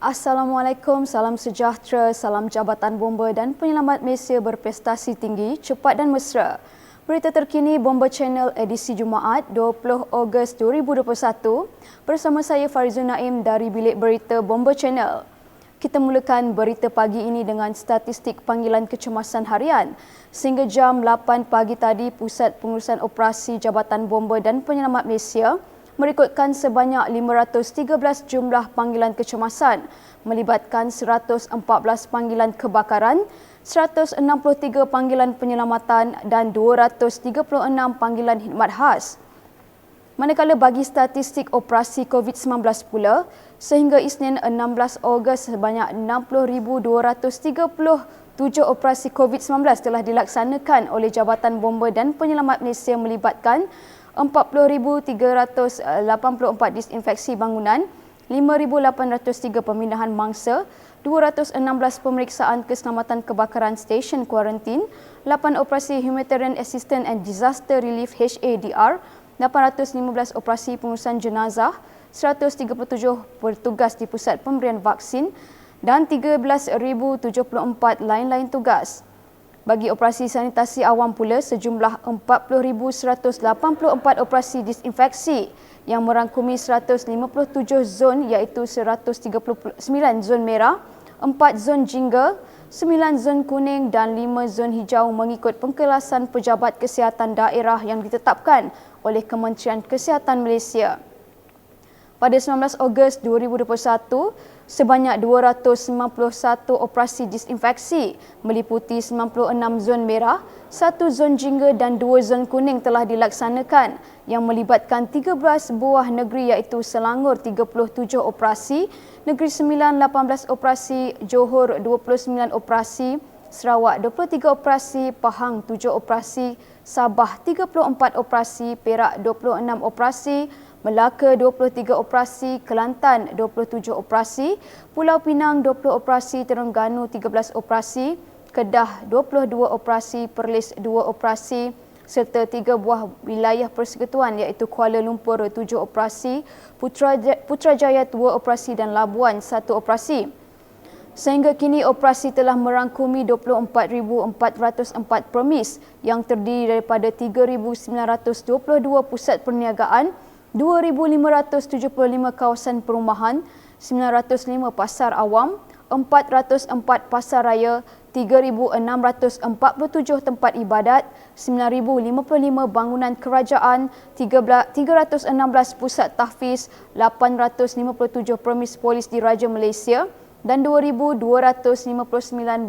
Assalamualaikum, salam sejahtera, salam Jabatan Bomba dan Penyelamat Malaysia berprestasi tinggi, cepat dan mesra. Berita terkini Bomba Channel edisi Jumaat 20 Ogos 2021 bersama saya Farizul Naim dari Bilik Berita Bomba Channel. Kita mulakan berita pagi ini dengan statistik panggilan kecemasan harian. Sehingga jam 8 pagi tadi, Pusat Pengurusan Operasi Jabatan Bomba dan Penyelamat Malaysia merekodkan sebanyak 513 jumlah panggilan kecemasan melibatkan 114 panggilan kebakaran, 163 panggilan penyelamatan dan 236 panggilan khidmat khas. Manakala bagi statistik operasi COVID-19 pula, sehingga Isnin 16 Ogos sebanyak 60,237 operasi COVID-19 telah dilaksanakan oleh Jabatan Bomba dan Penyelamat Malaysia melibatkan 40,384 disinfeksi bangunan, 5,803 pemindahan mangsa, 216 pemeriksaan keselamatan kebakaran stesen kuarantin, 8 operasi Humanitarian Assistance and Disaster Relief HADR, 815 operasi pengurusan jenazah, 137 petugas di pusat pemberian vaksin dan 13,074 lain-lain tugas. Bagi operasi sanitasi awam pula, sejumlah 40,184 operasi disinfeksi yang merangkumi 157 zon iaitu 139 zon merah, 4 zon jingga, 9 zon kuning dan 5 zon hijau mengikut pengkelasan pejabat kesihatan daerah yang ditetapkan oleh Kementerian Kesihatan Malaysia. Pada 19 Ogos 2021, sebanyak 291 operasi disinfeksi meliputi 96 zon merah, 1 zon jingga dan 2 zon kuning telah dilaksanakan yang melibatkan 13 buah negeri iaitu Selangor 37 operasi, Negeri Sembilan 18 operasi, Johor 29 operasi, Sarawak 23 operasi, Pahang 7 operasi, Sabah 34 operasi, Perak 26 operasi, Melaka 23 operasi, Kelantan 27 operasi, Pulau Pinang 20 operasi, Terengganu 13 operasi, Kedah 22 operasi, Perlis 2 operasi serta 3 buah wilayah persekutuan iaitu Kuala Lumpur 7 operasi, Putrajaya 2 operasi dan Labuan 1 operasi. Sehingga kini operasi telah merangkumi 24,404 premis yang terdiri daripada 3,922 pusat perniagaan, 2,575 kawasan perumahan, 905 pasar awam, 404 pasar raya, 3,647 tempat ibadat, 9,055 bangunan kerajaan, 316 pusat tahfiz, 857 premis polis diraja Malaysia dan 2,259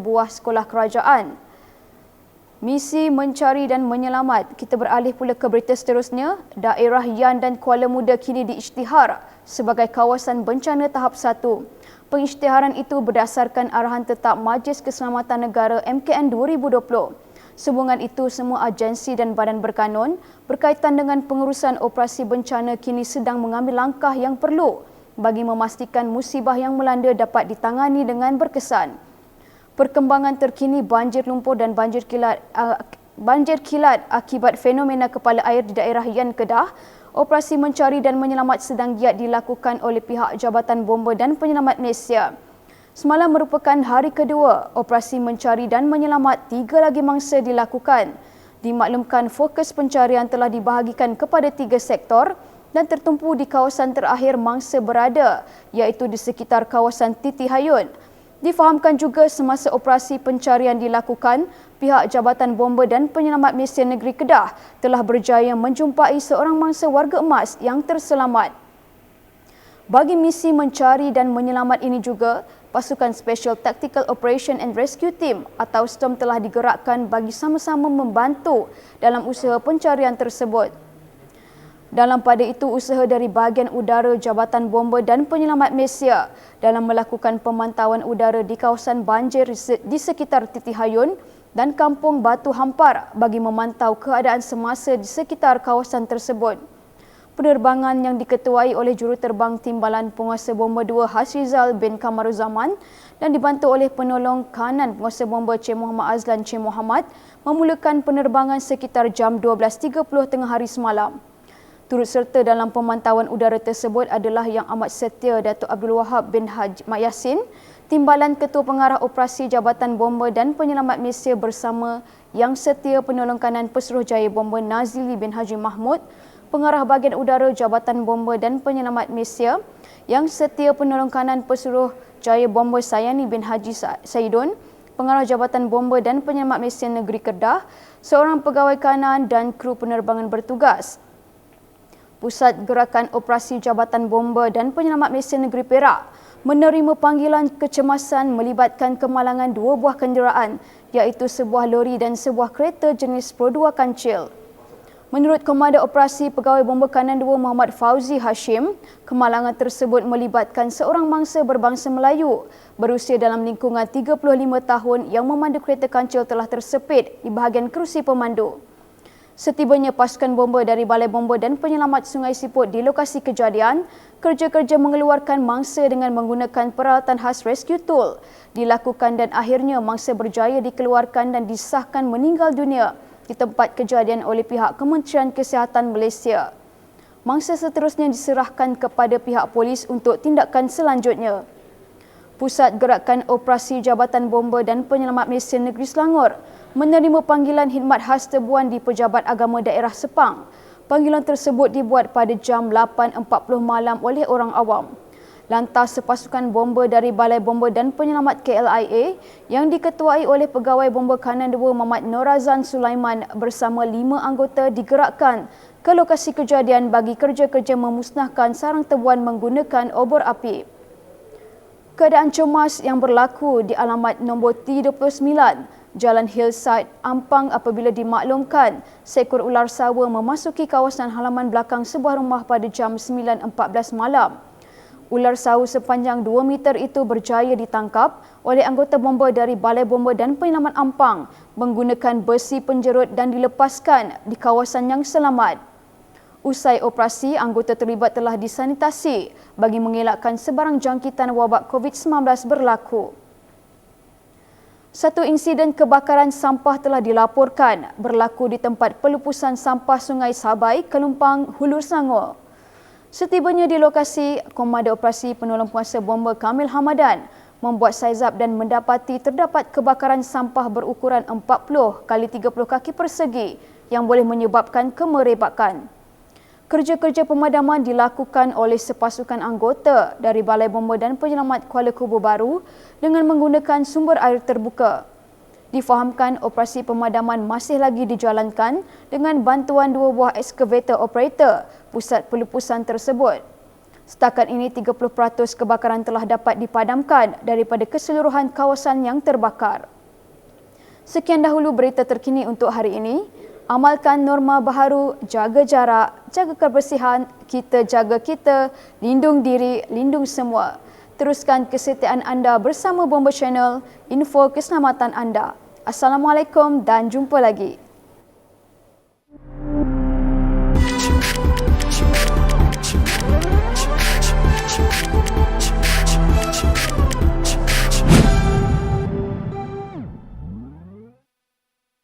buah sekolah kerajaan. Misi mencari dan menyelamat. Kita beralih pula ke berita seterusnya. Daerah Yan dan Kuala Muda kini diisytihar sebagai kawasan bencana tahap 1. Pengisytiharan itu berdasarkan arahan tetap Majlis Keselamatan Negara MKN 2020. Sehubungan itu, semua agensi dan badan berkanun berkaitan dengan pengurusan operasi bencana kini sedang mengambil langkah yang perlu bagi memastikan musibah yang melanda dapat ditangani dengan berkesan. Perkembangan terkini banjir lumpur dan banjir kilat akibat fenomena kepala air di daerah Yan Kedah, operasi mencari dan menyelamat sedang giat dilakukan oleh pihak Jabatan Bomba dan Penyelamat Malaysia. Semalam merupakan hari kedua operasi mencari dan menyelamat, 3 lagi mangsa dilakukan. Dimaklumkan fokus pencarian telah dibahagikan kepada 3 sektor dan tertumpu di kawasan terakhir mangsa berada iaitu di sekitar kawasan Titi Hayun. Difahamkan juga semasa operasi pencarian dilakukan, pihak Jabatan Bomba dan Penyelamat Malaysia Negeri Kedah telah berjaya menjumpai seorang mangsa warga emas yang terselamat. Bagi misi mencari dan menyelamat ini juga, pasukan Special Tactical Operation and Rescue Team atau STOM telah digerakkan bagi sama-sama membantu dalam usaha pencarian tersebut. Dalam pada itu, usaha dari bahagian udara Jabatan Bomba dan Penyelamat Malaysia dalam melakukan pemantauan udara di kawasan banjir di sekitar Titi Hayun dan Kampung Batu Hampar bagi memantau keadaan semasa di sekitar kawasan tersebut. Penerbangan yang diketuai oleh Juruterbang Timbalan Penguasa Bomba 2 Hasrizal bin Kamaruzaman dan dibantu oleh penolong kanan Penguasa Bomba Cik Muhammad Azlan Cik Muhammad memulakan penerbangan sekitar jam 12.30 tengah hari semalam. Turut serta dalam pemantauan udara tersebut adalah Yang Amat Setia Datuk Abdul Wahab bin Haji Mat Yassin, Timbalan Ketua Pengarah Operasi Jabatan Bomba dan Penyelamat Malaysia bersama Yang Setia Penolong Kanan Pesuruhjaya Bomba Nazili bin Haji Mahmud, Pengarah Bahagian Udara Jabatan Bomba dan Penyelamat Malaysia, Yang Setia Penolong Kanan Pesuruhjaya Bomba Sayani bin Haji Saidun, Pengarah Jabatan Bomba dan Penyelamat Malaysia Negeri Kedah, seorang pegawai kanan dan kru penerbangan bertugas. Pusat Gerakan Operasi Jabatan Bomba dan Penyelamat Malaysia Negeri Perak menerima panggilan kecemasan melibatkan kemalangan 2 buah kenderaan, iaitu sebuah lori dan sebuah kereta jenis Pro 2 kancil. Menurut Komandan Operasi Pegawai Bomba Kanan 2 Muhammad Fauzi Hashim, kemalangan tersebut melibatkan seorang mangsa berbangsa Melayu berusia dalam lingkungan 35 tahun yang memandu kereta kancil telah tersepit di bahagian kerusi pemandu. Setibanya pasukan bomba dari Balai Bomba dan Penyelamat Sungai Siput di lokasi kejadian, kerja-kerja mengeluarkan mangsa dengan menggunakan peralatan khas rescue tool dilakukan dan akhirnya mangsa berjaya dikeluarkan dan disahkan meninggal dunia di tempat kejadian oleh pihak Kementerian Kesihatan Malaysia. Mangsa seterusnya diserahkan kepada pihak polis untuk tindakan selanjutnya. Pusat Gerakan Operasi Jabatan Bomba dan Penyelamat Malaysia Negeri Selangor menerima panggilan khidmat khas tebuan di Pejabat Agama Daerah Sepang. Panggilan tersebut dibuat pada jam 8.40 malam oleh orang awam. Lantas sepasukan bomba dari Balai Bomba dan Penyelamat KLIA yang diketuai oleh Pegawai Bomba Kanan 2 Muhammad Norazan Sulaiman bersama 5 anggota digerakkan ke lokasi kejadian bagi kerja-kerja memusnahkan sarang tebuan menggunakan obor api. Keadaan cemas yang berlaku di alamat nombor 39 Jalan Hillside, Ampang apabila dimaklumkan seekor ular sawa memasuki kawasan halaman belakang sebuah rumah pada jam 9.14 malam. Ular sawa sepanjang 2 meter itu berjaya ditangkap oleh anggota bomba dari Balai Bomba dan Penyelamat Ampang menggunakan besi penjerut dan dilepaskan di kawasan yang selamat. Usai operasi, anggota terlibat telah disanitasi bagi mengelakkan sebarang jangkitan wabak COVID-19 berlaku. Satu insiden kebakaran sampah telah dilaporkan berlaku di tempat pelupusan sampah Sungai Sabai, Kelumpang, Hulu Sangor. Setibanya di lokasi, Komandan Operasi Penolong Penguasa Bomba Kamil Hamadan membuat saizap dan mendapati terdapat kebakaran sampah berukuran 40 x 30 kaki persegi yang boleh menyebabkan kemerebakan. Kerja-kerja pemadaman dilakukan oleh sepasukan anggota dari Balai Bomba dan Penyelamat Kuala Kubu Baru dengan menggunakan sumber air terbuka. Difahamkan operasi pemadaman masih lagi dijalankan dengan bantuan 2 buah ekskavator operator pusat pelupusan tersebut. Setakat ini 30% kebakaran telah dapat dipadamkan daripada keseluruhan kawasan yang terbakar. Sekian dahulu berita terkini untuk hari ini. Amalkan norma baharu, jaga jarak, jaga kebersihan, kita jaga kita, lindung diri, lindung semua. Teruskan kesetiaan anda bersama Bomba Channel, info keselamatan anda. Assalamualaikum dan jumpa lagi.